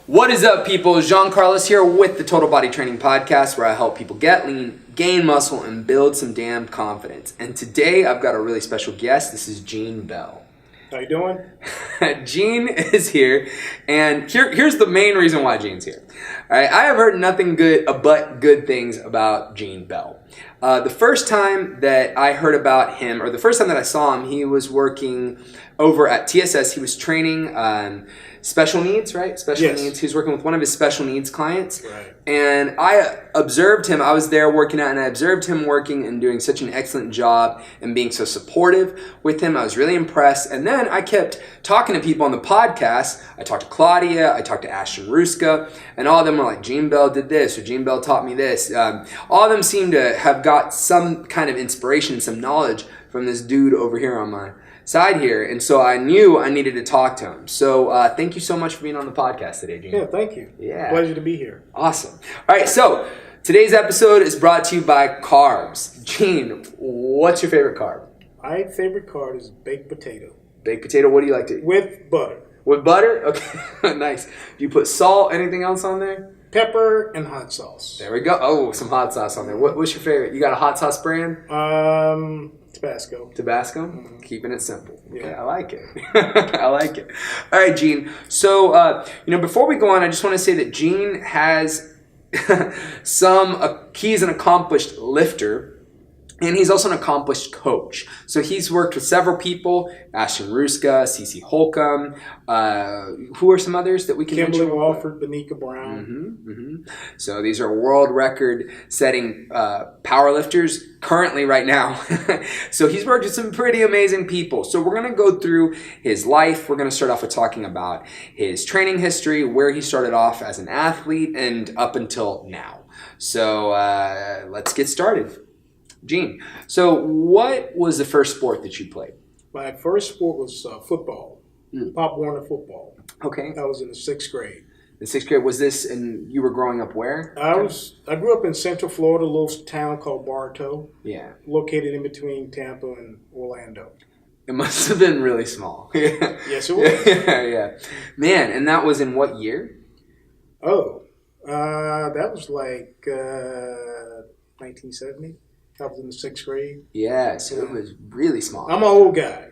What is up, people? Jean Carlos here with the Total Body Training Podcast, where I help people get lean, gain muscle, and build some damn confidence. And today I've got a really special guest. This is Gene Bell. How you doing? Gene is here, and here's the main reason why Gene's here. All right, I have heard nothing but good things about Gene Bell. The first time that I heard about him, or the first time that I saw him, he was working over at TSS. He was training special needs, right? Special needs. He was working with one of his special needs clients. Right. And I observed him. I was there working out, and I observed him working and doing such an excellent job and being so supportive with him. I was really impressed. And then I kept talking to people on the podcast. I talked to Claudia. I talked to Ashton Ruska. And all of them were like, Gene Bell did this, or Gene Bell taught me this. All of them seemed to have got some kind of inspiration, some knowledge from this dude over here on my side here, and so I knew I needed to talk to him. So thank you so much for being on the podcast today, Gene. Yeah, thank you. Yeah. Pleasure to be here. Awesome. All right, so today's episode is brought to you by carbs. Gene, what's your favorite carb? My favorite carb is baked potato. Baked potato, what do you like to eat? With butter. With butter? Okay, nice. Do you put salt, anything else on there? Pepper and hot sauce. There we go. Oh, some hot sauce on there. What's your favorite? You got a hot sauce brand? Tabasco. Tabasco? Mm-hmm. Keeping it simple. Yeah. Okay, I like it. I like it. All right, Gene. So, before we go on, I just want to say that Gene has he's an accomplished lifter, and he's also an accomplished coach. So he's worked with several people, Ashton Ruska, Cece Holcomb. Who are some others that we can Kimberly mention? Walford, Benika Brown. So these are world record setting powerlifters currently right now. So he's worked with some pretty amazing people. So we're going to go through his life. We're going to start off with talking about his training history, where he started off as an athlete, and up until now. So let's get started. Gene, so what was the first sport that you played? My first sport was football. Pop Warner football. Okay. I was in the 6th grade. The 6th grade, was this, and you were growing up where? I grew up in Central Florida, a little town called Bartow. Yeah. Located in between Tampa and Orlando. It must have been really small. Yes, it was. Yeah. Man, and that was in what year? Oh, that was like 1970. I was in the 6th grade. Yeah, so it was really small. I'm an old guy.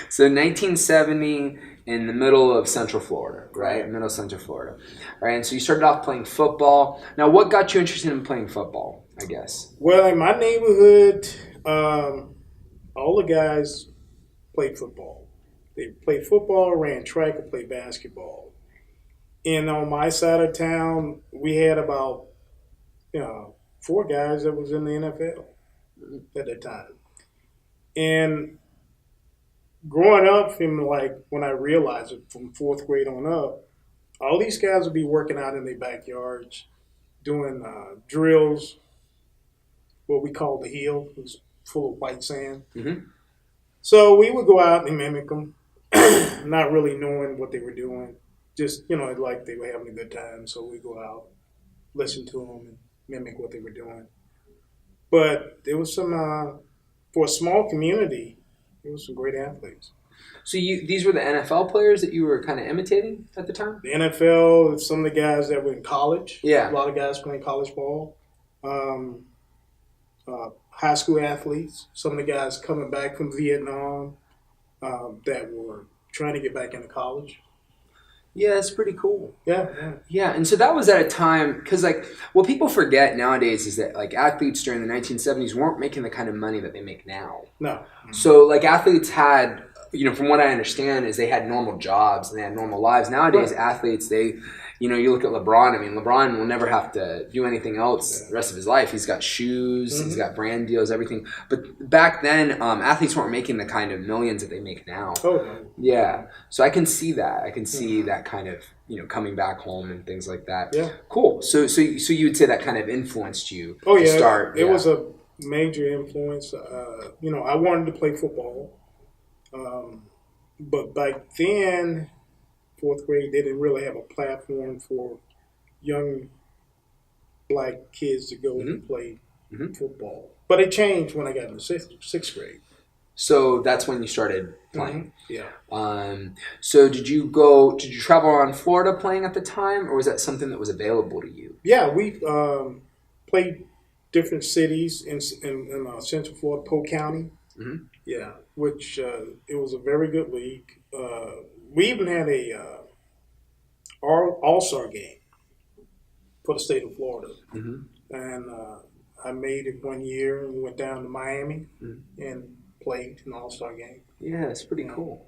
So 1970 in the middle of Central Florida, right? Middle Central Florida. All right, and so you started off playing football. Now, what got you interested in playing football, I guess? Well, in my neighborhood, all the guys played football. They played football, ran track, and played basketball. And on my side of town, we had about, 4 guys that was in the NFL at that time. And growing up, when I realized it from 4th grade on up, all these guys would be working out in their backyards, doing drills, what we call the hill. It was full of white sand. Mm-hmm. So we would go out and mimic them, not really knowing what they were doing. Just, like they were having a good time. So we go out, listen to them, and mimic what they were doing. But there was some, for a small community, there was some great athletes. So these were the NFL players that you were kind of imitating at the time? The NFL, some of the guys that were in college. Yeah. A lot of guys playing college ball. High school athletes. Some of the guys coming back from Vietnam that were trying to get back into college. Yeah, that's pretty cool. Yeah. And so that was at a time, because what people forget nowadays is that athletes during the 1970s weren't making the kind of money that they make now. No. Mm-hmm. So athletes had, from what I understand, is they had normal jobs and they had normal lives. Nowadays, athletes, they, you look at LeBron. I mean, LeBron will never have to do anything else the rest of his life. He's got shoes, he's got brand deals, everything. But back then, athletes weren't making the kind of millions that they make now. Oh, no. Yeah. So I can see that. I can see that kind of, coming back home and things like that. Yeah. Cool. So you would say that kind of influenced you to start. It was a major influence. I wanted to play football. But back then, 4th grade, they didn't really have a platform for young black kids to go and play football. But it changed when I got into 6th grade. So that's when you started playing. Yeah. So did you travel around Florida playing at the time, or was that something that was available to you? Yeah, we played different cities in Central Florida, Polk County. Mm-hmm. Yeah, which it was a very good league. We even had a all-star game for the state of Florida. Mm-hmm. And I made it one year and went down to Miami and played an all-star game. Yeah, it's pretty cool.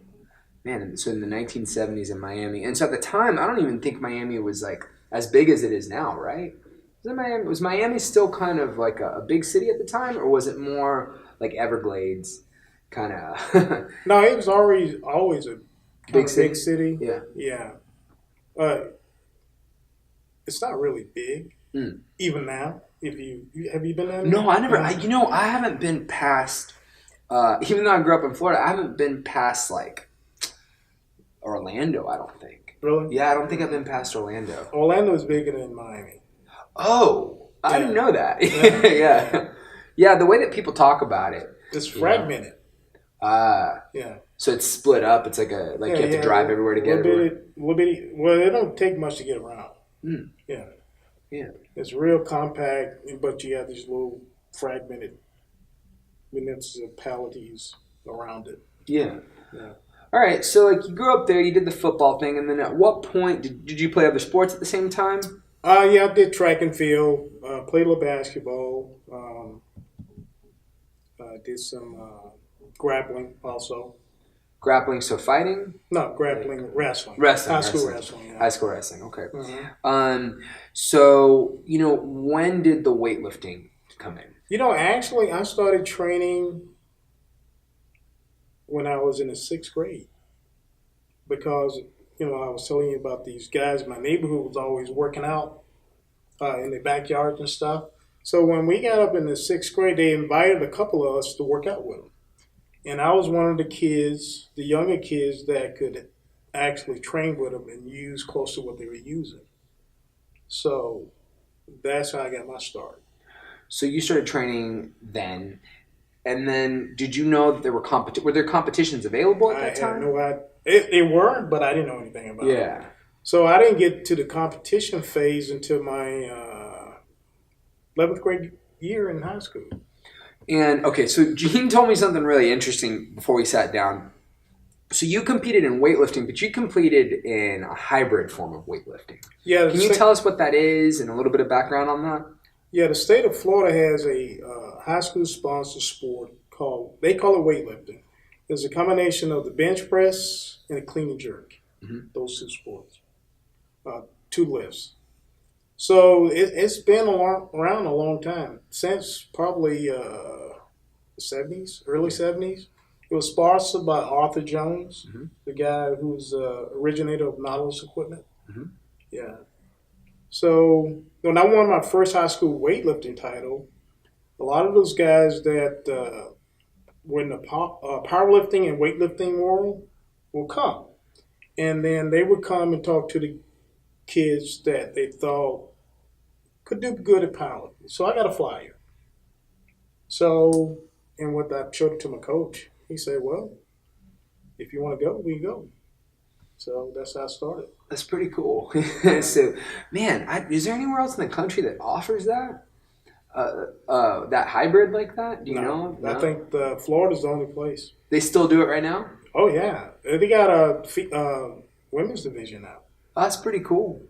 Man, so in the 1970s in Miami. And so at the time, I don't even think Miami was like as big as it is now, right? Was Miami still kind of like a big city at the time, or was it more like Everglades kind of? No, it was always a big city. Yeah. Yeah. It's not really big, even now. Have you been there? No, I never. I haven't been past. Even though I grew up in Florida, I haven't been past like Orlando. I don't think. Really? Yeah, I don't think I've been past Orlando. Orlando is bigger than Miami. Oh, I didn't know that. Yeah. The way that people talk about it, it's fragmented. Yeah. So it's split up. It's like you have to drive everywhere to get it. Well, it don't take much to get around. Yeah. It's real compact, but you have these little fragmented municipalities around it. Yeah. All right. So you grew up there. You did the football thing, and then at what point did you play other sports at the same time? Yeah, I did track and field. Played a little basketball. Did some grappling also. Grappling, so fighting? No, grappling, wrestling. High school wrestling. Yeah. High school wrestling. Okay. Mm-hmm. So when did the weightlifting come in? Actually, I started training when I was in the 6th grade because I was telling you about these guys in my neighborhood was always working out in their backyards and stuff. So when we got up in the 6th grade, they invited a couple of us to work out with them. And I was one of the kids, the younger kids, that could actually train with them and use close to what they were using. So that's how I got my start. So you started training then, and then did you know that there were there competitions available at that time? I had no idea. They were, but I didn't know anything about it. Yeah. So I didn't get to the competition phase until my 11th grade year in high school. And, okay, so Gene told me something really interesting before we sat down. So you competed in weightlifting, but you competed in a hybrid form of weightlifting. Yeah. Can you tell us what that is and a little bit of background on that? Yeah, the state of Florida has a high school sponsored sport they call it weightlifting. It's a combination of the bench press and a clean and jerk. Mm-hmm. Those two sports. 2 lifts. So it's been around a long time, since probably the 70s, early 70s. It was sponsored by Arthur Jones, the guy who's originator of Nautilus equipment. Mm-hmm. Yeah. So when I won my first high school weightlifting title, a lot of those guys that were in the powerlifting and weightlifting world will come. And then they would come and talk to the kids that they thought could do good at powerlifting. So I got a flyer. So, and what I showed it to my coach, he said, well, if you want to go, we go. So that's how I started. That's pretty cool. So, man, is there anywhere else in the country that offers that? That hybrid like that? Do you know? No? I think Florida's the only place. They still do it right now? Oh, yeah. They got a women's division now. Oh, that's pretty cool.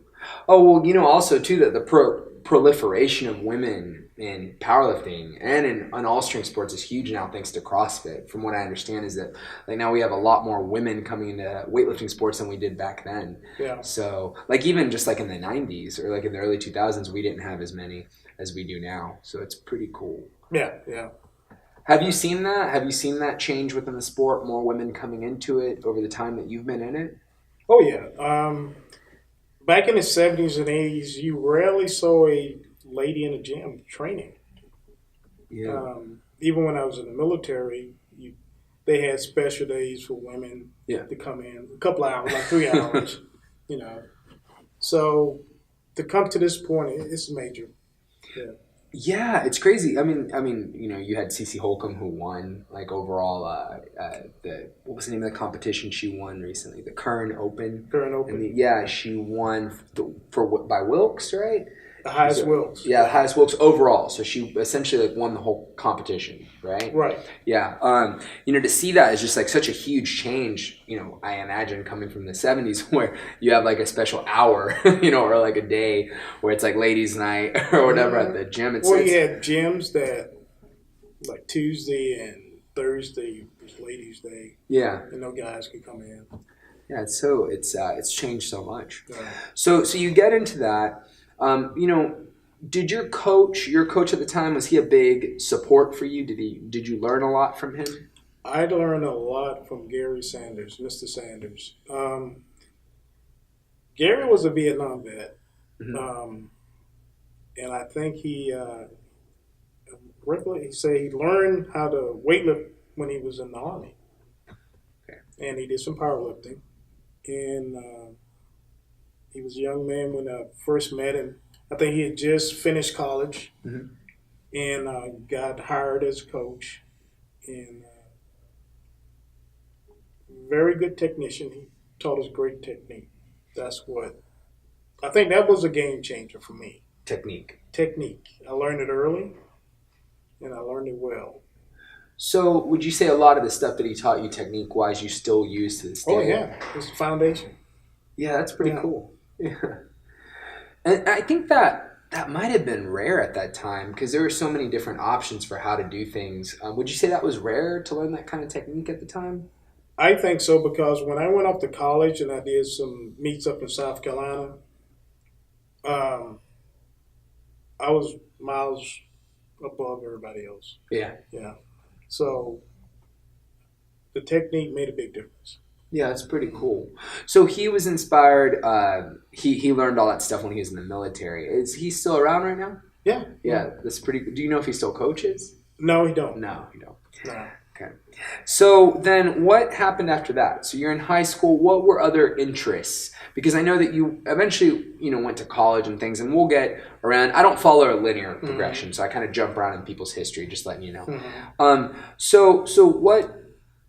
Oh, well, also, too, that the proliferation of women in powerlifting and in all-strength sports is huge now thanks to CrossFit. From what I understand is that now we have a lot more women coming into weightlifting sports than we did back then. Yeah. So even just in the 90s or in the early 2000s, we didn't have as many as we do now. So it's pretty cool. Yeah. Have you seen that? Have you seen that change within the sport, more women coming into it over the time that you've been in it? Oh, yeah. Back in the 70s and 80s, you rarely saw a lady in the gym training. Yeah. Even when I was in the military, they had special days for women to come in, a couple hours, like 3 hours, So to come to this point, it's major. Yeah. Yeah, it's crazy. You know, you had Cece Holcomb who won like overall the what was the name of the competition she won recently? The Kern Open. Current Open. Yeah, she won by Wilkes, right? The highest Wilkes. Yeah, the highest Wilkes overall. So she essentially like won the whole competition, right? Right. Yeah. You know, to see that is just like such a huge change. You know, I imagine coming from the '70s where you have like a special hour, you know, or like a day where it's like ladies' night or whatever at the gym. You had gyms that like Tuesday and Thursday was ladies' day. Yeah. And no guys could come in. Yeah, it's changed so much. Yeah. So you get into that. You know, did your coach at the time, was he a big support for you? Did you learn a lot from him? I learned a lot from Gary Sanders, Mr. Sanders. Gary was a Vietnam vet, and I think he said he learned how to weightlift when he was in the Army, and he did some powerlifting, and he was a young man when I first met him. I think he had just finished college and got hired as a coach. And very good technician. He taught us great technique. I think that was a game changer for me. Technique. I learned it early, and I learned it well. So would you say a lot of the stuff that he taught you technique-wise you still use to this day? Oh, yeah. It's the foundation. Yeah, that's pretty cool. Yeah. And I think that might have been rare at that time because there were so many different options for how to do things. Would you say that was rare to learn that kind of technique at the time? I think so because when I went off to college and I did some meets up in South Carolina, I was miles above everybody else. Yeah. Yeah. So the technique made a big difference. Yeah, that's pretty cool. So he was inspired. He learned all that stuff when he was in the military. Is he still around right now? Yeah. Yeah, that's pretty. Do you know if he still coaches? No, he don't. No, he don't. No. Okay. So then what happened after that? So you're in high school. What were other interests? Because I know that you eventually, you know, went to college and things, and we'll get around. I don't follow a linear progression, so I kind of jump around in people's history, just letting you know.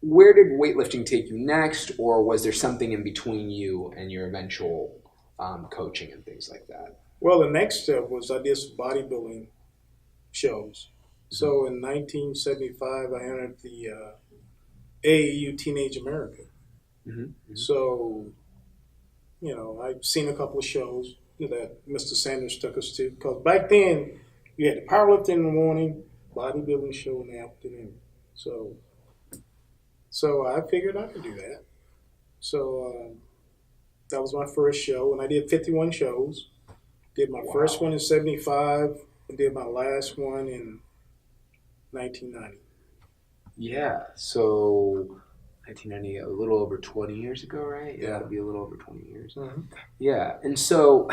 Where did weightlifting take you next, or was there something in between you and your eventual coaching and things like that? Well, the next step was I did some bodybuilding shows. So in 1975, I entered the AAU Teenage America. So, you know, I've seen a couple of shows that Mr. Sanders took us to. Because back then, you had the powerlifting in the morning, bodybuilding show in the afternoon. So I figured I could do that. So that was my first show, and I did 51 shows. Did my first one in 75, and did my last one in 1990. Yeah, so 1990, a little over 20 years ago, right? Yeah, it'd be a little over 20 years. Yeah, and so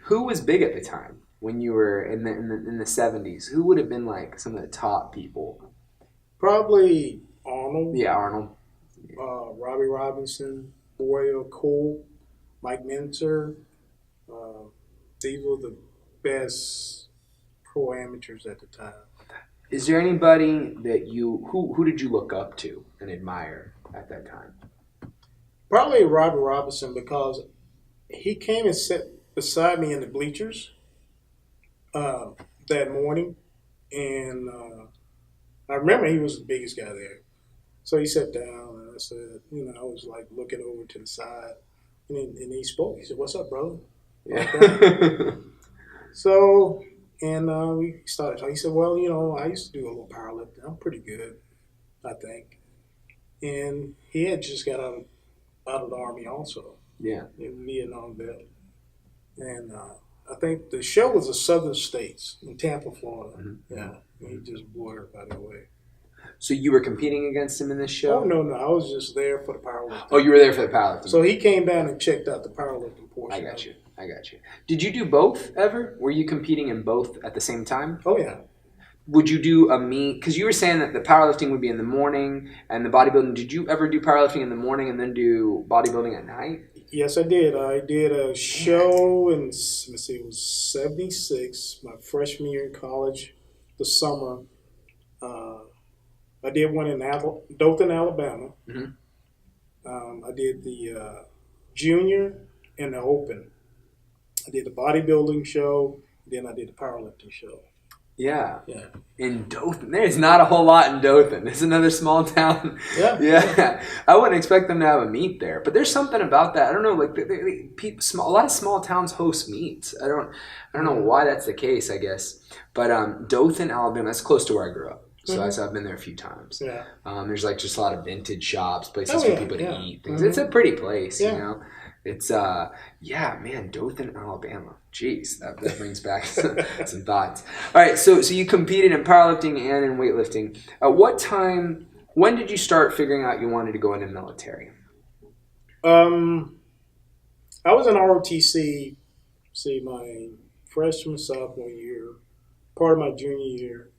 who was big at the time when you were in the 70s? Who would have been like some of the top people? Probably Arnold. Yeah, Arnold. Robbie Robinson, Boyle, Cole, Mike Minter. These were the best pro amateurs at the time. Is there anybody that who did you look up to and admire at that time? Probably Robbie Robinson because he came and sat beside me in the bleachers that morning, and I remember he was the biggest guy there. So he sat down, and I said, you know, I was like looking over to the side, and he spoke. He said, "What's up, brother?" Yeah. So, and we started talking. He said, "Well, you know, I used to do a little powerlifting. I'm pretty good, I think." And he had just got out of the Army also. Yeah. In Vietnam vet. And I think the show was the Southern States in Tampa, Florida. Yeah. And he just blew everybody away. So you were competing against him in this show? Oh, no. I was just there for the powerlifting. Oh, you were there for the powerlifting. So he came down and checked out the powerlifting portion. I got you. Did you do both ever? Were you competing in both at the same time? Oh, yeah. Would you do a meet? Because you were saying that the powerlifting would be in the morning and the bodybuilding. Did you ever do powerlifting in the morning and then do bodybuilding at night? Yes, I did. I did a show in, let me see, it was 76, my freshman year in college, the summer. Uh, I did one in Dothan, Alabama. Mm-hmm. I did the junior and the open. I did the bodybuilding show, then I did the powerlifting show. Yeah. Yeah. In Dothan. There's not a whole lot in Dothan. It's another small town. Yeah. Yeah. I wouldn't expect them to have a meet there. But there's something about that. I don't know. Like a lot of small towns host meets. I don't know why that's the case, I guess. But Dothan, Alabama, that's close to where I grew up. So I've been there a few times. Yeah. There's like just a lot of vintage shops, places for people to eat things. Mm-hmm. It's a pretty place, Yeah. you know. It's man, Dothan, Alabama. Jeez, that brings back some thoughts. All right, so you competed in powerlifting and in weightlifting. When did you start figuring out you wanted to go into the military? I was in ROTC, my freshman, sophomore year, part of my junior year,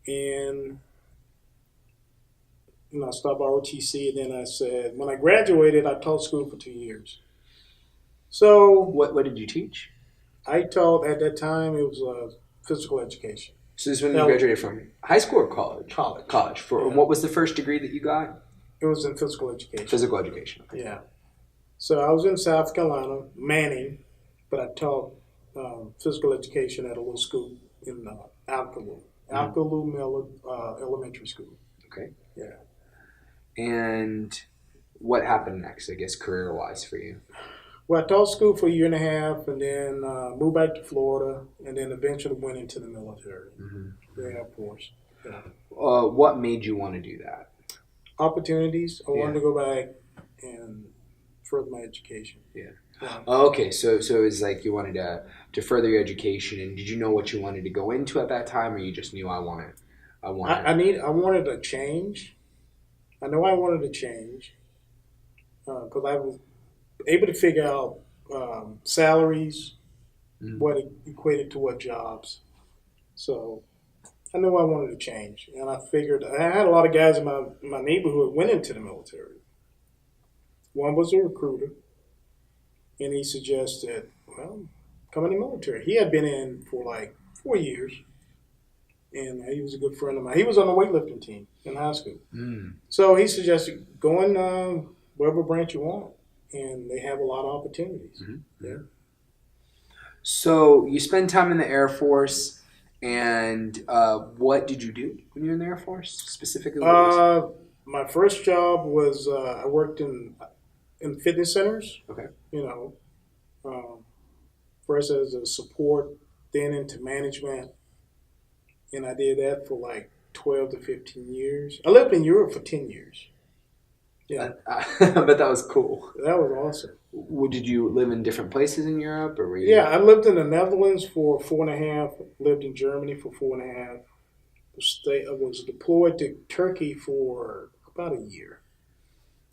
and I stopped ROTC, and then I said, when I graduated, I taught school for 2 years. So what did you teach? I taught, at that time, it was physical education. So this is when you graduated from high school or college? College. College. What was the first degree that you got? It was in physical education. Physical education. Okay. Yeah. So I was in South Carolina, Manning, but I taught physical education at a little school in Alcaloo. Alcaloo Elementary School. Okay. Yeah. And what happened next, I guess, career-wise for you? Well, I taught school for a year and a half, and then moved back to Florida, and then eventually went into the military, the Air Force. Yeah. What made you want to do that? Opportunities. I wanted to go back and further my education. Yeah. Okay, so it was like you wanted to further your education, and did you know what you wanted to go into at that time, or you just knew I wanted? I wanted a change. I know I wanted to change because I was able to figure out salaries, what it equated to what jobs. So I knew I wanted to change, and I figured I had a lot of guys in my neighborhood went into the military. One was a recruiter, and he suggested, well, come in the military. He had been in for like 4 years, and he was a good friend of mine. He was on the weightlifting team in high school. So he suggested, go in whatever branch you want, and they have a lot of opportunities. Yeah. So you spend time in the Air Force, and what did you do when you were in the Air Force specifically? My first job was I worked in fitness centers. Okay. First as a support, then into management, and I did that for like 12 to 15 years. I lived in Europe for 10 years. Yeah. I bet that was cool. That was awesome. Did you live in different places in Europe, or were you? Yeah, I lived in the Netherlands for 4.5. Lived in Germany for 4.5. I was deployed to Turkey for about a year.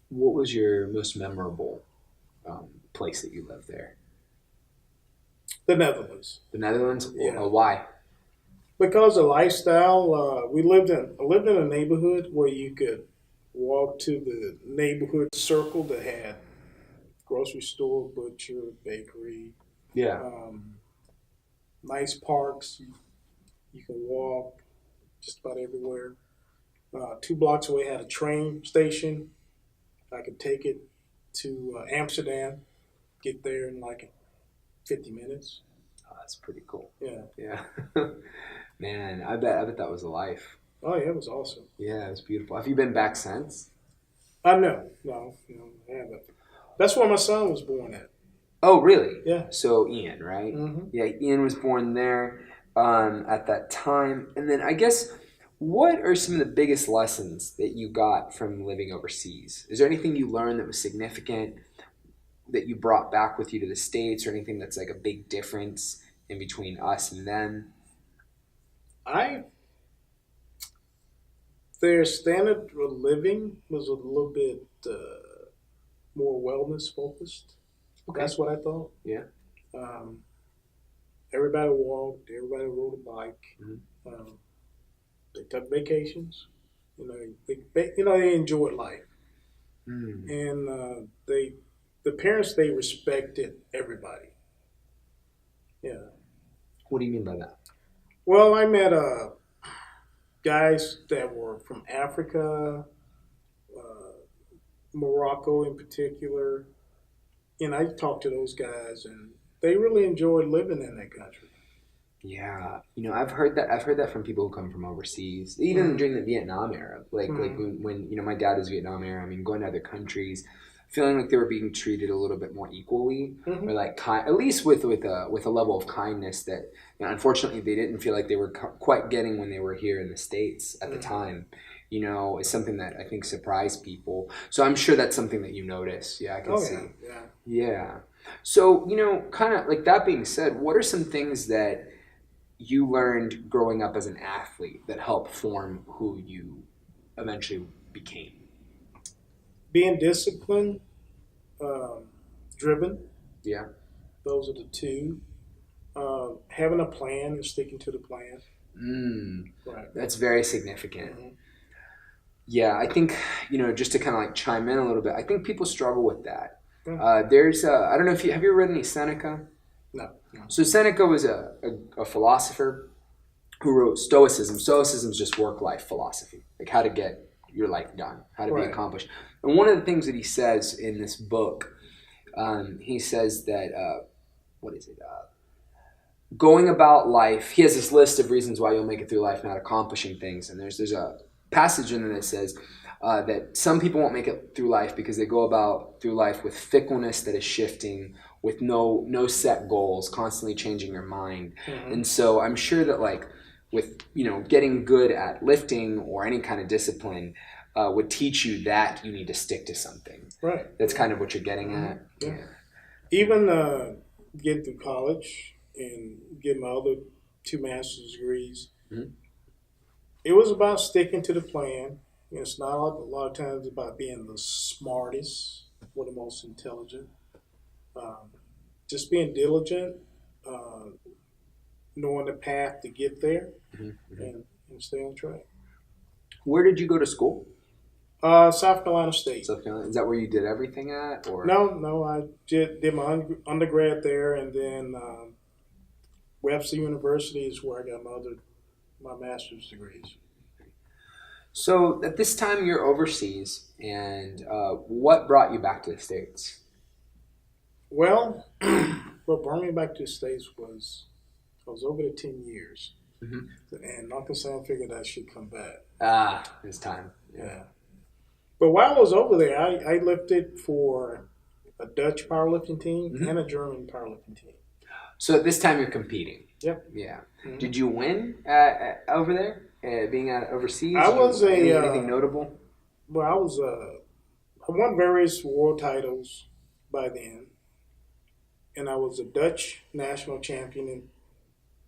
What was your most memorable place that you lived there? The Netherlands. The Netherlands? Yeah. Why? Because the lifestyle. I lived in a neighborhood where you could walk to the neighborhood circle that had grocery store, butcher, bakery. Yeah. Nice parks. You can walk just about everywhere. 2 blocks away had a train station. I could take it to Amsterdam, get there in like 50 minutes. Oh, that's pretty cool. Yeah. Yeah. Man, I bet that was a life. Oh, yeah, it was awesome. Yeah, it was beautiful. Have you been back since? No, I haven't. That's where my son was born at. Oh, really? Yeah. So Ian, right? Mm-hmm. Yeah, Ian was born there at that time. And then I guess, what are some of the biggest lessons that you got from living overseas? Is there anything you learned that was significant that you brought back with you to the States, or anything that's like a big difference in between us and them? Their standard of living was a little bit more wellness focused. Okay. That's what I thought. Yeah. Everybody walked. Everybody rode a bike. Mm-hmm. They took vacations. They enjoyed life, and they the parents, they respected everybody. Yeah. What do you mean by that? Well, I met guys that were from Africa, uh, Morocco in particular, and I talked to those guys, and they really enjoyed living in that country. Yeah, I've heard that. I've heard that from people who come from overseas, even Mm-hmm. during the Vietnam era. Like when my dad was Vietnam era. I mean, going to other countries, feeling like they were being treated a little bit more equally, or Mm-hmm. like at least with a level of kindness that unfortunately they didn't feel like they were quite getting when they were here in the States at the Mm-hmm. time. Is something that I think surprised people. So I'm sure that's something that you notice. Yeah, I can Oh yeah, see. yeah. Yeah. So kind of like that being said, what are some things that you learned growing up as an athlete that helped form who you eventually became? Being disciplined, um, driven. Yeah. Those are the two. Having a plan and sticking to the plan. Mm, Right. that's very significant. Mm-hmm. Yeah, I think, just to kind of like chime in a little bit, I think people struggle with that. Yeah. I don't know if have you ever read any Seneca? No. No. So Seneca was a philosopher who wrote Stoicism. Stoicism is just work-life philosophy, like how to get your life done, how to be Right. accomplished. And one of the things that he says in this book, he says that, what is it? Going about life, he has this list of reasons why you'll make it through life not accomplishing things. And there's a passage in there that says that some people won't make it through life because they go about through life with fickleness that is shifting, with no set goals, constantly changing your mind. Mm-hmm. And so I'm sure that like with getting good at lifting or any kind of discipline would teach you that you need to stick to something. Right. That's kind of what you're getting Mm-hmm. at. Yeah. Even getting through college and getting my other two master's degrees, Mhm. it was about sticking to the plan. It's not a lot of times about being the smartest or the most intelligent. Um, just being diligent, uh, knowing the path to get there, Mhm. Mhm. and stay on track. Where did you go to school? South Carolina State. South Carolina. Is that where you did everything at, or? No, I did my undergrad there, and then Webster University is where I got my master's degrees. So at this time you're overseas, and what brought you back to the States? Well, what brought me back to the States was I was over there 10 years, Mm-hmm. and Uncle Sam figured I should come back. It's time. Yeah. But while I was over there, I lifted for a Dutch powerlifting team Mm-hmm. and a German powerlifting team. So at this time you're competing. Yep. Yeah. Mm-hmm. Did you win over there, being out overseas? I was anything notable? Well, I won various world titles by then, and I was a Dutch national champion and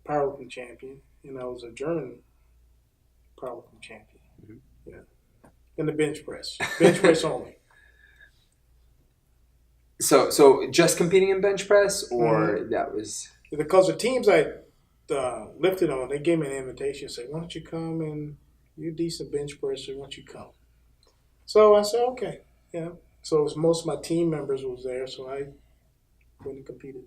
powerlifting champion, and I was a German powerlifting champion. Mm-hmm. Yeah, in the bench press only. So just competing in bench press, or Mm-hmm. that was? Because the teams I lifted on, they gave me an invitation, say, "Why don't you come and you're a decent bench presser? Why don't you come?" So I said, "Okay, yeah." So most of my team members was there, so I went and competed.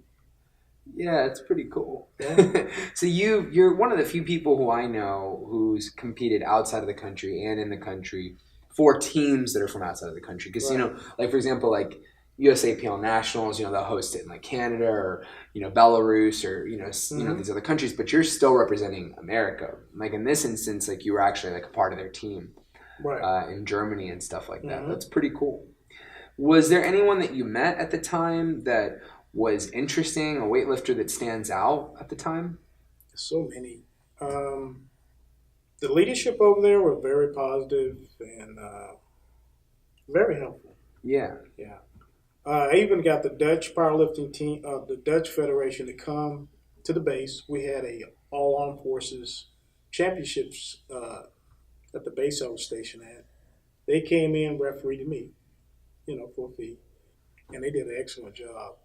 Yeah, it's pretty cool. Yeah. So you're one of the few people who I know who's competed outside of the country and in the country for teams that are from outside of the country. Because Right. like for example, like USAPL Nationals, they'll host it in like Canada or Belarus or Mm-hmm. these other countries, but you're still representing America. Like in this instance, like you were actually like a part of their team Right. in Germany and stuff like that. Mm-hmm. That's pretty cool. Was there anyone that you met at the time that was interesting, a weightlifter that stands out at the time? So many. The leadership over there were very positive and very helpful. Yeah. Yeah. I even got the Dutch powerlifting team, the Dutch Federation, to come to the base. We had a all armed forces championships at the base I was stationed at. They came in, refereed me, for a fee, and they did an excellent job.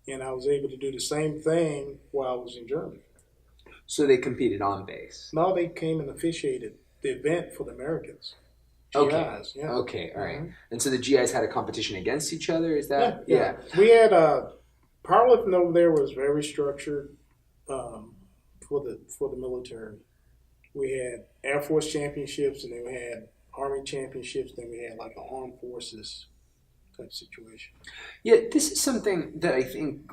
And I was able to do the same thing while I was in Germany. So they competed on base. Now they came and officiated the event for the Americans. Okay. GIs. Yeah. Okay. All right. Mhm. And so the GIs had a competition against each other. Is that? Yeah. We had powerlifting over there was very structured for the military. We had Air Force championships, and then we had Army championships. Then we had like an armed forces type situation. Yeah. This is something that I think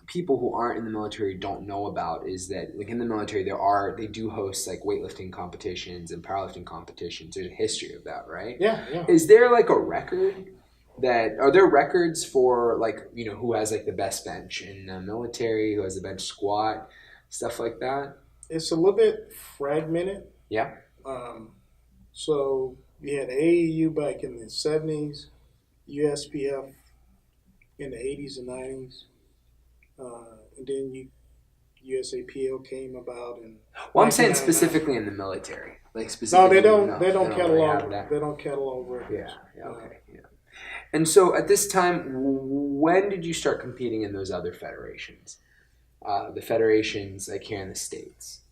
people who aren't in the military don't know about is that like in the military they do host like weightlifting competitions and powerlifting competitions. There's a history of that, right? Yeah, yeah. Is there like a record are there records for like, you know, who has like the best bench in the military, who has the bench squat, stuff like that? It's a little bit fragmented. Yeah. So you had AAU back in the 70s, USPF in the 80s and 90s. And then USAPL came about in. Well, I'm saying specifically in the military, like No, specifically. they don't. No, They don't really have catalog. that. They don't catalog records. Yeah. Okay. Yeah. And so at this time, when did you start competing in those other federations? The federations like here in the States.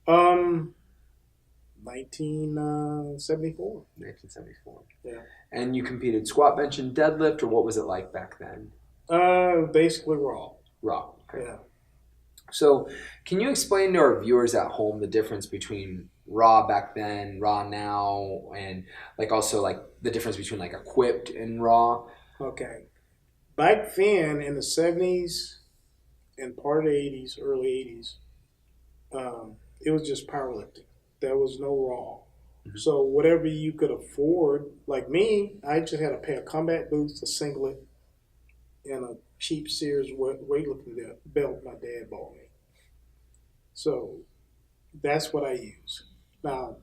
1974. 1974. Yeah. And you competed squat, bench, and deadlift, or what was it like back then? Basically raw. Raw. Okay. Yeah. So, can you explain to our viewers at home the difference between raw back then, raw now, and like also like the difference between like equipped and raw? Okay. Back then in the 70s and part of the 80s, early 80s, it was just powerlifting. There was no raw. Mm-hmm. So whatever you could afford, like me, I just had a pair of combat boots, a singlet, and a cheap Sears weightlifting belt my dad bought me. So that's what I use. Now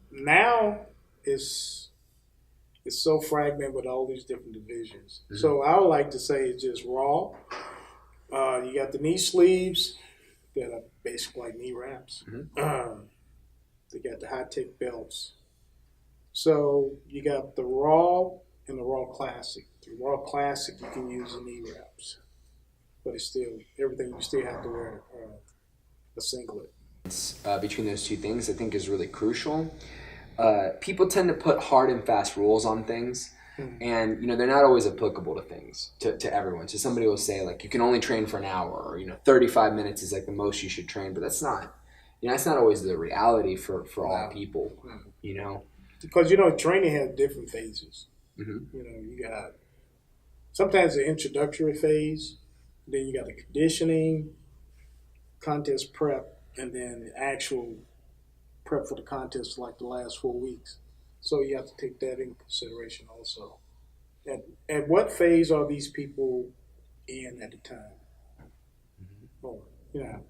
it's so fragmented with all these different divisions. Mm-hmm. So I would like to say it's just raw. You got the knee sleeves that are basically like knee wraps. Mm-hmm. They got the high-tech belts. So you got the raw and the raw classic. The raw classic you can use the knee wraps, but it's still everything. You still have to wear a singlet. Between those two things, I think is really crucial. People tend to put hard and fast rules on things, and you know they're not always applicable to things to everyone. So somebody will say like you can only train for an hour, or 35 minutes is like the most you should train, but that's not. That's not always the reality for all people. Because training has different phases. Mm-hmm. You got sometimes the introductory phase, then you got the conditioning, contest prep, and then the actual prep for the contest like the last 4 weeks. So you have to take that in consideration also. At what phase are these people in at the time? Mm-hmm.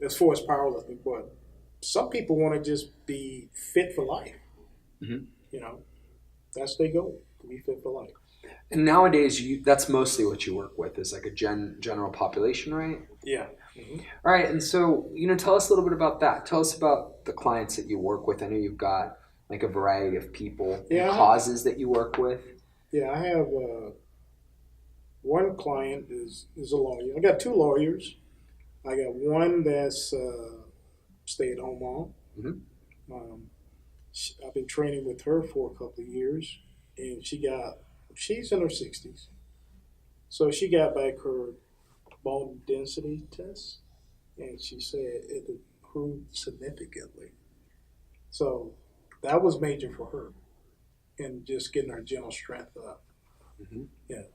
As far as powerlifting, but some people want to just be fit for life. Mm-hmm. That's their goal, to be fit for life. And nowadays, that's mostly what you work with is like a general population, right? Yeah. Mm-hmm. All right. And so, tell us a little bit about that. Tell us about the clients that you work with. I know you've got like a variety of people and causes that you work with. Yeah, I have one client is a lawyer. I got 2 lawyers. I got one that's stay-at-home mom. Mm-hmm. I've been training with her for a couple of years, and she's in her 60s. So she got back her bone density test, and she said it improved significantly. So that was major for her, and just getting her general strength up. Mm-hmm. Yeah.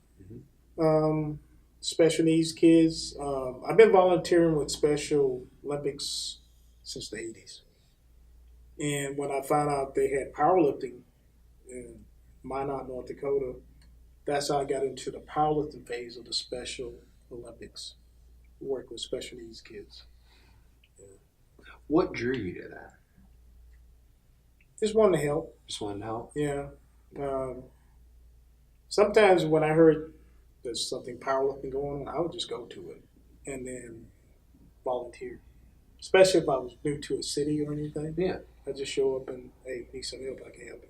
Mm-hmm. Special needs kids. I've been volunteering with Special Olympics since the 80s. And when I found out they had powerlifting in Minot, North Dakota, that's how I got into the powerlifting phase of the Special Olympics, work with special needs kids. Yeah. What drew you to that? Just wanted to help. Just wanted to help? Yeah. Sometimes when I heard there's something powerlifting going on, I would just go to it and then volunteer. Especially if I was new to a city or anything. Yeah. I just show up and, hey, need some help, I can help you.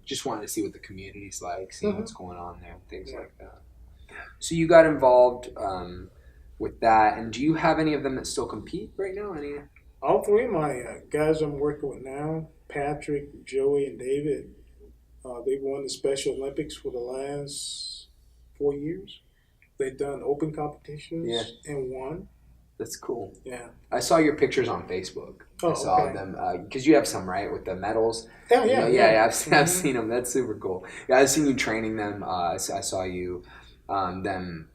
Just wanted to see what the community's like, see what's going on there, things like that. So you got involved with that, and do you have any of them that still compete right now? All 3 of my guys I'm working with now, Patrick, Joey, and David, They won the Special Olympics for the last 4 years. They've done open competitions and won. That's cool. Yeah. I saw your pictures on Facebook. Oh, I saw okay. them because you have some, right, with the medals. Yeah. I've seen them. That's super cool. Yeah, I've seen you training them. I saw you them.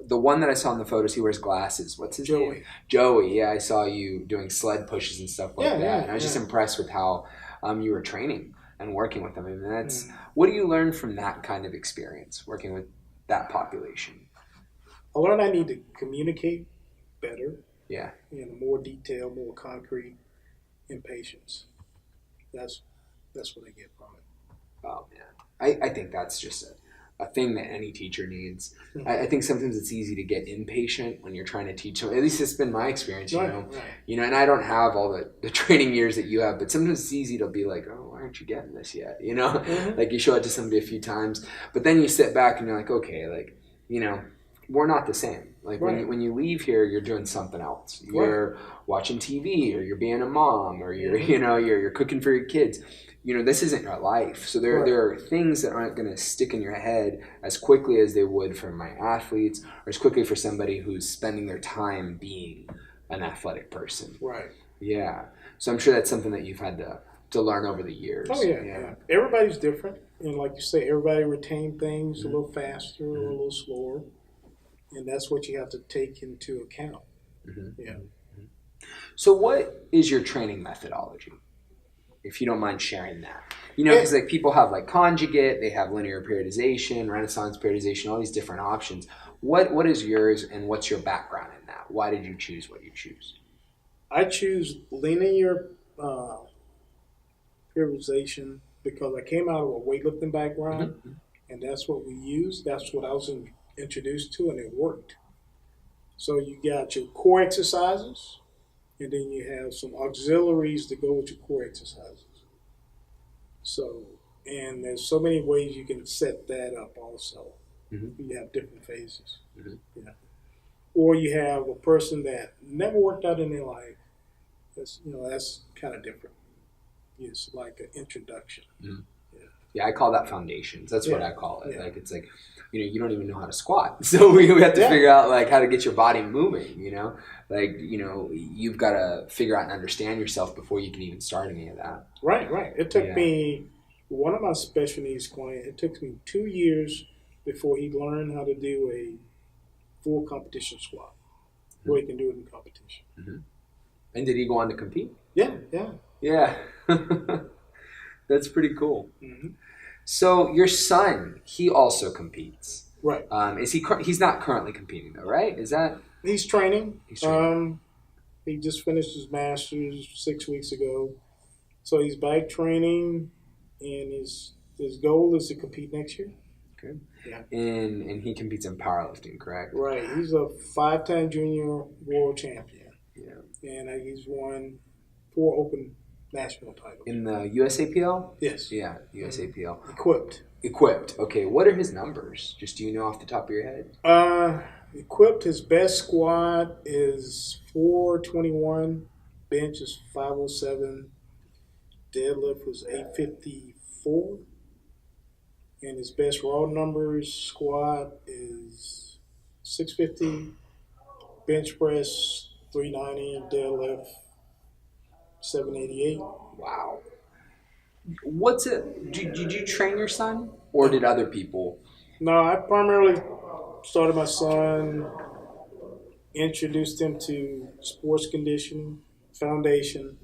The one that I saw in the photos, he wears glasses. What's his name? Joey. Yeah, I saw you doing sled pushes and stuff like that. And I was just impressed with how you were training and working with them. I mean, that's what do you learn from that kind of experience, working with that population? I learned I need to communicate better. Yeah. In more detail, more concrete, and patience. That's what I get from it. Oh man, I think that's just a thing that any teacher needs. I think sometimes it's easy to get impatient when you're trying to teach them. At least it's been my experience, you know. And I don't have all the training years that you have, but sometimes it's easy to be like, oh, why aren't you getting this yet? You know, like you show it to somebody a few times, but then you sit back and you're like, okay, like, you know, we're not the same. Like when you leave here, you're doing something else. You're watching TV, or you're being a mom, or you're you're cooking for your kids. You know, this isn't your life. So there are things that aren't going to stick in your head as quickly as they would for my athletes, or as quickly for somebody who's spending their time being an athletic person. Right. Yeah. So I'm sure that's something that you've had to learn over the years. Oh yeah. Everybody's different, and like you say, everybody retain things a little faster or a little slower. And that's what you have to take into account. Yeah. So what is your training methodology, if you don't mind sharing that? You know, because like people have like conjugate, they have linear periodization, Renaissance periodization, all these different options. What is yours, and what's your background in that? Why did you choose what you choose? I choose linear periodization because I came out of a weightlifting background, and that's what we used. That's what I was introduced to, and it worked. So you got your core exercises, and then you have some auxiliaries to go with your core exercises. So, and there's so many ways you can set that up also. You have different phases. Yeah. Or you have a person that never worked out in their life. That's kind of different. It's like an introduction. Yeah, I call that foundations. That's what I call it. Like it's like, you don't even know how to squat. So we have to figure out like how to get your body moving, Like, you've got to figure out and understand yourself before you can even start any of that. Right. It took me, one of my special needs clients, it took me 2 years before he learned how to do a full competition squat, where he can do it in competition. And did he go on to compete? Yeah. That's pretty cool. So your son, he also competes. Right. He's not currently competing though, right? Is that? He's training. He just finished his master's 6 weeks ago. So he's back training, and his goal is to compete next year. Okay. Yeah. And he competes in powerlifting, correct? Right. He's a 5-time junior world champion. Yeah. And he's won 4 open national titles. In the USAPL? Yes. Yeah, USAPL. Equipped. Okay, what are his numbers? Just do you know off the top of your head? Equipped, his best squat is 421. Bench is 507. Deadlift was 854. And his best raw numbers squat is 650. Bench press 390. Deadlift 788. Wow. What's it? Did you train your son, or did other people? No, I primarily started my son, introduced him to sports conditioning foundation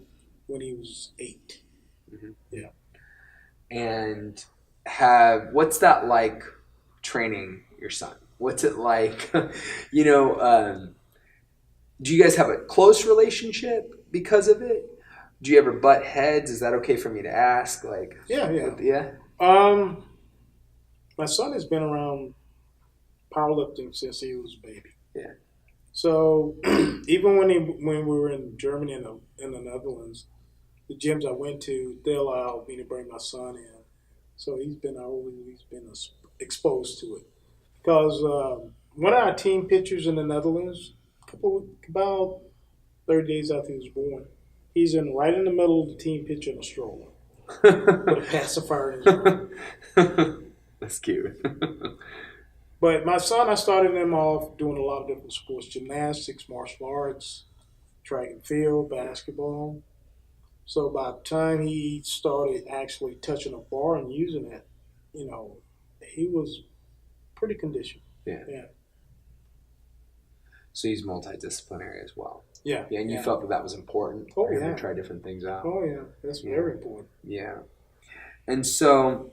when he was 8. Yeah. And what's that like training your son? What's it like? Do you guys have a close relationship because of it? Do you ever butt heads? Is that okay for me to ask? Like, yeah. My son has been around powerlifting since he was a baby. Yeah. So even when we were in Germany and in the Netherlands, the gyms I went to, they allowed me to bring my son in. So he's been exposed to it. Because one of our team pictures in the Netherlands, about 30 days after he was born, he's right in the middle of the team picture in a stroller. with a pacifier in his mouth. That's cute. But my son, I started him off doing a lot of different sports: gymnastics, martial arts, track and field, basketball. So by the time he started actually touching a bar and using it, he was pretty conditioned. Yeah. Yeah. So he's multidisciplinary as well. Yeah. Yeah, and you felt that was important for him to try different things out. Oh, yeah. That's very important. Yeah. And so,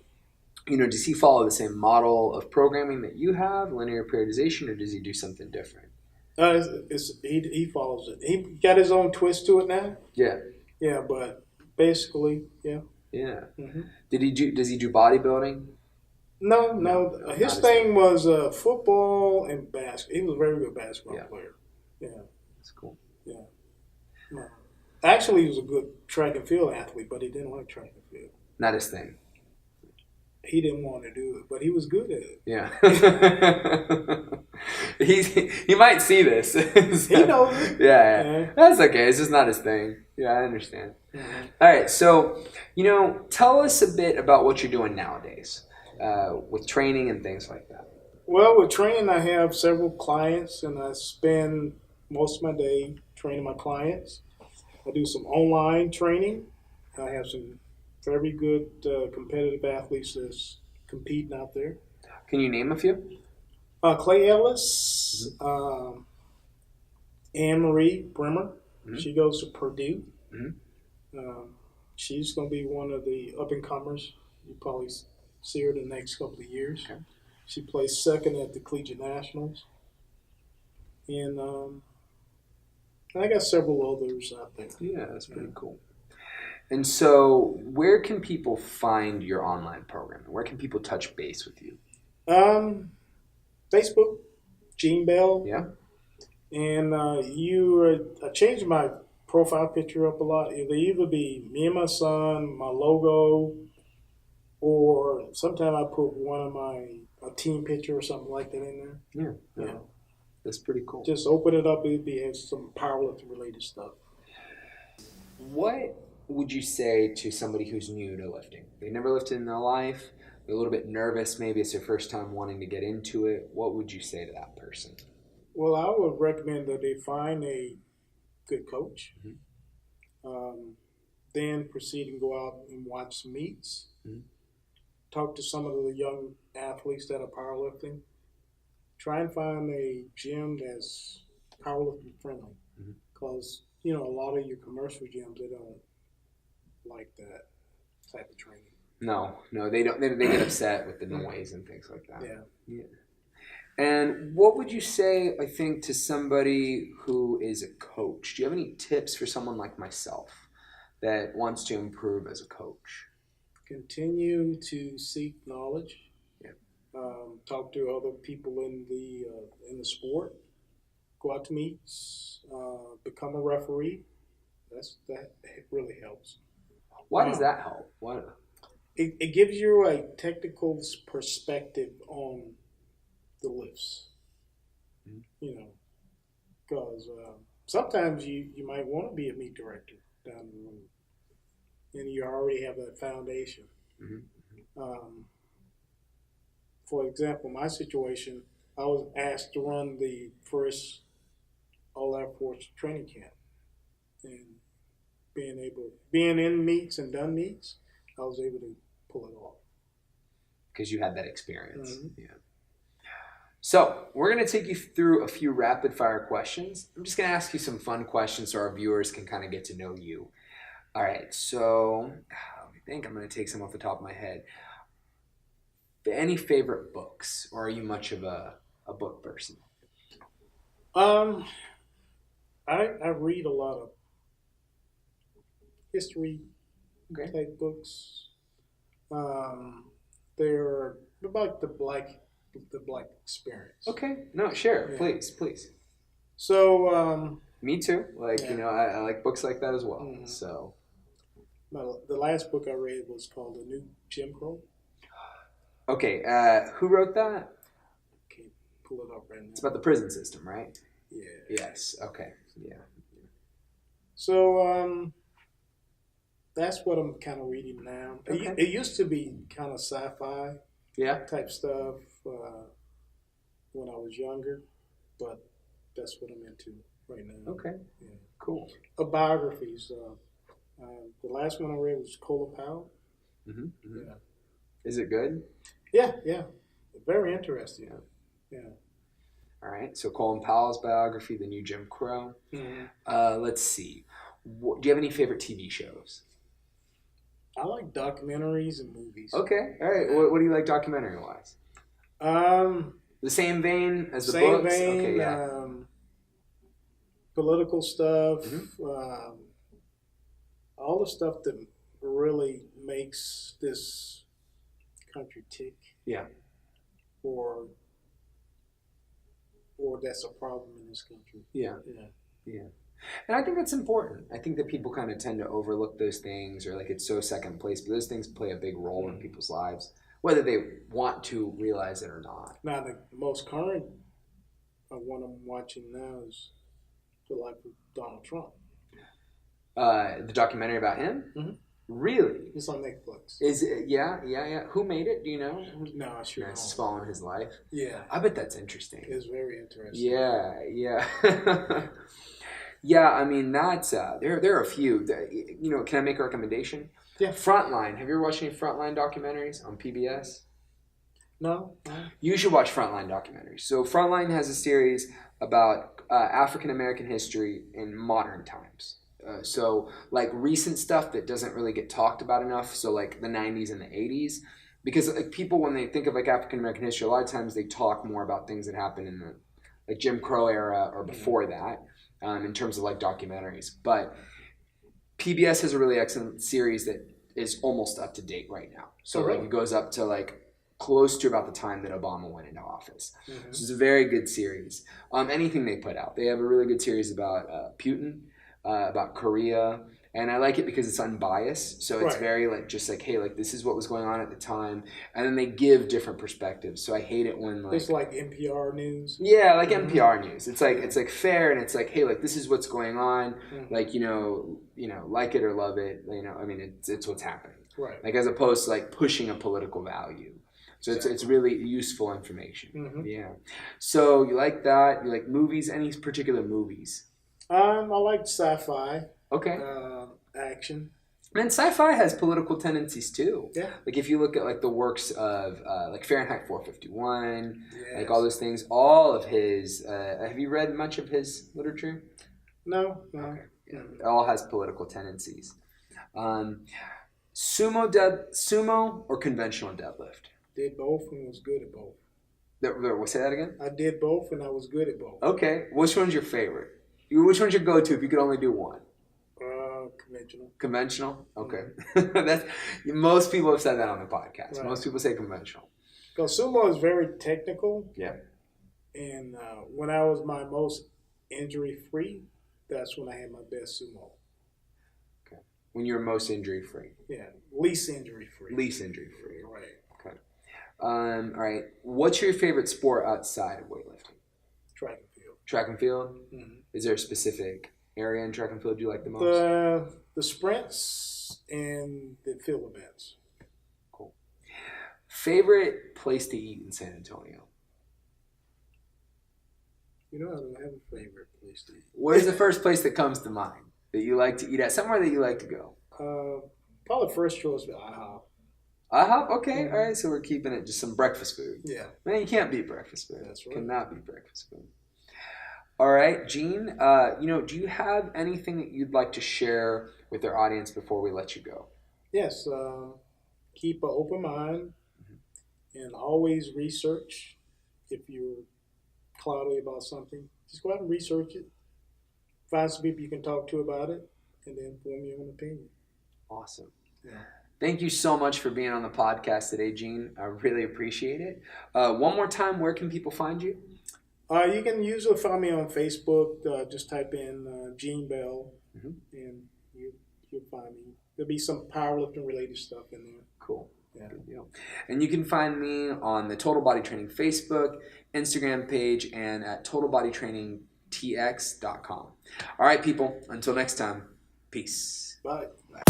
does he follow the same model of programming that you have, linear periodization, or does he do something different? He follows it. He got his own twist to it now. Yeah. Yeah, but basically, yeah. Yeah. Mm-hmm. Does he do bodybuilding? No. His thing was football and basketball. He was a very good basketball player. Yeah. That's cool. Yeah. No. Actually, he was a good track and field athlete, but he didn't like track and field. Not his thing. He didn't want to do it, but he was good at it. Yeah. he might see this. So, he knows it. Yeah. That's okay. It's just not his thing. Yeah, I understand. Mm-hmm. All right. So, tell us a bit about what you're doing nowadays with training and things like that. Well, with training, I have several clients, and I spend most of my day training my clients. I do some online training. I have some very good competitive athletes that's competing out there. Can you name a few? Clay Ellis, Anne-Marie Bremer. Mm-hmm. She goes to Purdue. Mm-hmm. She's going to be one of the up-and-comers. You probably see her in the next couple of years. Okay. She placed second at the Collegiate Nationals. And I got several others out there. Yeah, that's pretty cool. And so where can people find your online program? Where can people touch base with you? Facebook, Gene Bell. Yeah. And I changed my profile picture up a lot. It'll either be me and my son, my logo, or sometimes I put one of a team picture or something like that in there. Yeah. That's pretty cool. Just open it up. It'll be some powerlifting related stuff. What would you say to somebody who's new to lifting? They never lifted in their life. They're a little bit nervous. Maybe it's their first time wanting to get into it. What would you say to that person? Well, I would recommend that they find a good coach. Mm-hmm. Then proceed and go out and watch some meets. Mm-hmm. Talk to some of the young athletes that are powerlifting. Try and find a gym that's powerlifting friendly. Because, a lot of your commercial gyms, they don't like that type of training. No, they don't. They get upset with the noise and things like that. Yeah. And what would you say, I think, to somebody who is a coach? Do you have any tips for someone like myself that wants to improve as a coach? Continue to seek knowledge. Talk to other people in the sport. Go out to meets. Become a referee. That really helps. Why does that help? Why? It gives you a technical perspective on the lifts. Mm-hmm. Because sometimes you might want to be a meet director down the road, and you already have that foundation. Mm-hmm. For example, my situation, I was asked to run the first All Air Force training camp, and being in meets and done meets, I was able to pull it off. Because you had that experience. Mm-hmm. Yeah. So we're going to take you through a few rapid fire questions. I'm just going to ask you some fun questions so our viewers can kind of get to know you. All right. So I think I'm going to take some off the top of my head. Any favorite books, or are you much of a book person? I read a lot of history type books. They're about the black experience. Okay. No, share. Yeah. Please. So me too. I like books like that as well. Mm-hmm. So the last book I read was called The New Jim Crow. Okay, who wrote that? Can't pull it up right now. It's about the prison system, right? Yeah. Yes. Okay. Yeah. So That's what I'm kind of reading now. Okay. It used to be kind of sci-fi type stuff when I was younger, but that's what I'm into right now. Okay. Yeah. Cool. Biographies. The last one I read was Colin Powell. Yeah. Is it good? Yeah. Very interesting. Yeah. All right. So Colin Powell's biography, The New Jim Crow. Mm-hmm. Let's see. Do you have any favorite TV shows? I like documentaries and movies. Okay. All right. What do you like documentary-wise? The same vein as the books? Vein, okay, yeah. Political stuff. All the stuff that really makes this country tick. Yeah. Or that's a problem in this country. Yeah. And I think that's important. I think that people kind of tend to overlook those things, or like it's so second place, but those things play a big role in people's lives, whether they want to realize it or not. Now, the most current one I'm watching now is The Life of Donald Trump. The documentary about him? Mm-hmm. Really? It's on Netflix. Is it? Yeah. Who made it? Do you know? No, I sure don't. It's following his life. Yeah. I bet that's interesting. It's very interesting. Yeah. Yeah, I mean, that's, there are a few. Can I make a recommendation? Yeah. Frontline. Have you ever watched any Frontline documentaries on PBS? No. You should watch Frontline documentaries. So Frontline has a series about African American history in modern times. So like recent stuff that doesn't really get talked about enough. So like the 90s and the 80s. Because like people, when they think of like African American history, a lot of times they talk more about things that happened in the like Jim Crow era or before that. In terms of like documentaries, but PBS has a really excellent series that is almost up to date right now. So like it goes up to like close to about the time that Obama went into office. So it's a very good series. Anything they put out, they have a really good series about Putin, about Korea, and I like it because it's unbiased. So it's very like just like, hey, like this is what was going on at the time, and then they give different perspectives. So I hate it when like it's like NPR news. Yeah, like NPR news. It's like fair, and it's like, hey, like this is what's going on. Like like it or love it. I mean, it's what's happening. Right. Like as opposed to like pushing a political value. So it's really useful information. Yeah. So you like that? You like movies? Any particular movies? I like sci-fi. Okay. Action. And sci-fi has political tendencies too. Yeah. Like if you look at like the works of like Fahrenheit 451, like all those things, all of his. Have you read much of his literature? No. Okay. Yeah. It all has political tendencies. Sumo or conventional deadlift? Did both and was good at both. Say that again? I did both and I was good at both. Okay. Which one's your favorite? Which one's your go-to if you could only do one? Conventional. Conventional? Okay. Most people have said that on the podcast. Right. Most people say conventional. Because sumo is very technical. Yeah. And when I was my most injury-free, that's when I had my best sumo. Okay. When you were most injury-free? Yeah. Least injury-free. Least injury-free. Right. Okay. All right. What's your favorite sport outside of weightlifting? Track and field. Track and field? Mm-hmm. Is there a specific area in track and field you like the most? The sprints and the field events. Cool. Favorite place to eat in San Antonio? I don't have a favorite place to eat. Where's the first place that comes to mind that you like to eat at? Somewhere that you like to go? Probably first choice would be IHOP. IHOP? Okay. All right. So we're keeping it just some breakfast food. Yeah. Man, you can't beat breakfast food. That's right. Cannot beat breakfast food. All right, Gene, do you have anything that you'd like to share with our audience before we let you go? Yes. Keep an open mind and always research. If you're cloudy about something, just go out and research it. Find some people you can talk to about it, and then form your own opinion. Awesome. Yeah. Thank you so much for being on the podcast today, Gene. I really appreciate it. One more time, where can people find you? You can usually find me on Facebook. Just type in Gene Bell, and you'll find me. There'll be some powerlifting related stuff in there. Cool. Yeah. Good deal. And you can find me on the Total Body Training Facebook, Instagram page, and at totalbodytrainingtx.com. All right, people. Until next time. Peace. Bye. Bye.